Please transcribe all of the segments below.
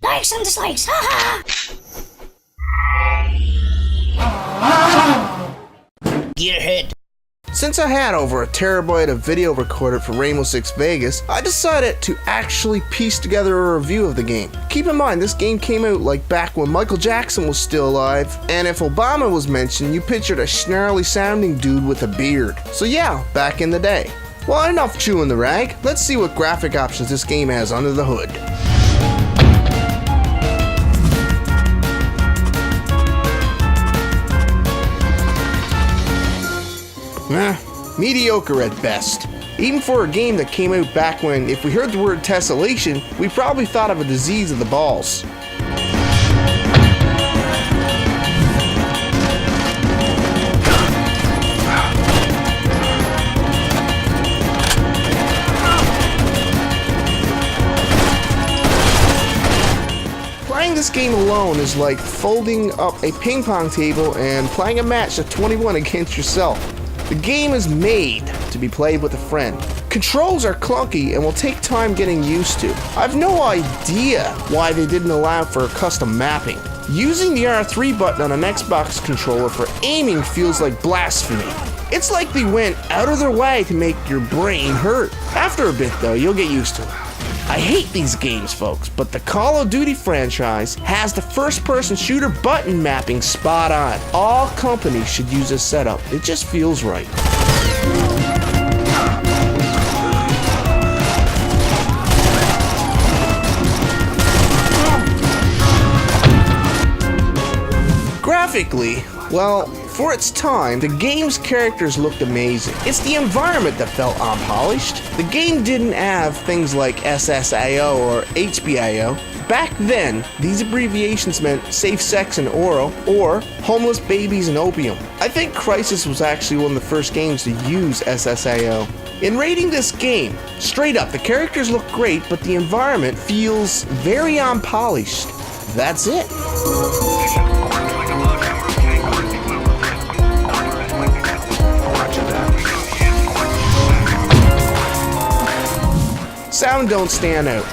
Likes and dislikes, haha! Get ahead. Since I had over a terabyte of video recorded for Rainbow Six Vegas, I decided to actually piece together a review of the game. Keep in mind, this game came out like back when Michael Jackson was still alive, and if Obama was mentioned, you pictured a snarly sounding dude with a beard. So yeah, back in the day. Well, enough chewing the rag, let's see what graphic options this game has under the hood. Mediocre at best. Even for a game that came out back when, if we heard the word tessellation, we probably thought of a disease of the balls. Playing this game alone is like folding up a ping pong table and playing a match of 21 against yourself. The game is made to be played with a friend. Controls are clunky and will take time getting used to. I've no idea why they didn't allow for custom mapping. Using the R3 button on an Xbox controller for aiming feels like blasphemy. It's like they went out of their way to make your brain hurt. After a bit though, you'll get used to it. I hate these games, folks, but the Call of Duty franchise has the first-person shooter button mapping spot on. All companies should use this setup. It just feels right. Graphically, well, for its time, the game's characters looked amazing. It's the environment that felt unpolished. The game didn't have things like SSIO or HBIO. Back then, these abbreviations meant safe sex and oral, or homeless babies and opium. I think Crysis was actually one of the first games to use SSIO. In rating this game, straight up, the characters look great, but the environment feels very unpolished. That's it. Sound don't stand out.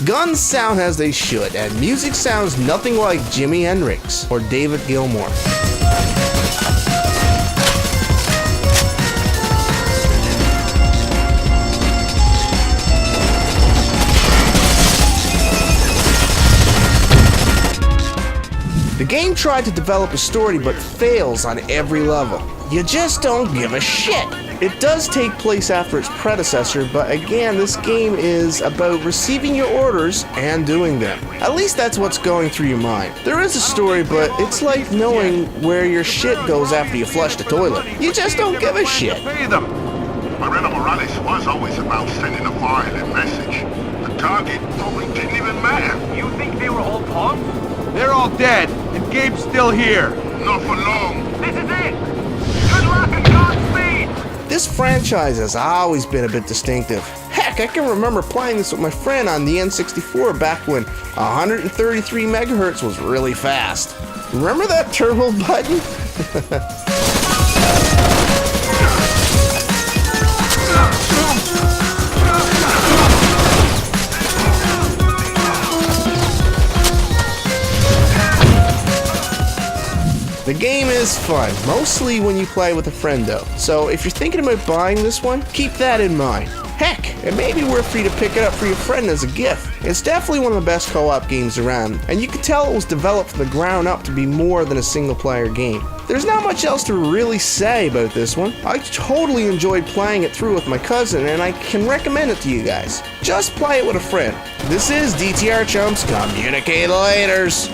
Guns sound as they should, and music sounds nothing like Jimi Hendrix or David Gilmour. The game tried to develop a story but fails on every level. You just don't give a shit. It does take place after its predecessor, but again, this game is about receiving your orders and doing them. At least that's what's going through your mind. There is a story, but it's like knowing where your shit goes after you flush the toilet. You just don't give a shit. Moreno Morales was always about sending a violent message. The target probably didn't even matter. You think they were all pawns? They're all dead, and Gabe's still here. Not for long. This is it! Good luck and Godspeed! This franchise has always been a bit distinctive. Heck, I can remember playing this with my friend on the N64 back when 133 megahertz was really fast. Remember that turbo button? The game is fun, mostly when you play with a friend though. So if you're thinking about buying this one, keep that in mind. Heck, it may be worth for you to pick it up for your friend as a gift. It's definitely one of the best co-op games around, and you can tell it was developed from the ground up to be more than a single-player game. There's not much else to really say about this one. I totally enjoyed playing it through with my cousin, and I can recommend it to you guys. Just play it with a friend. This is DTR Chumps. Communicate laters.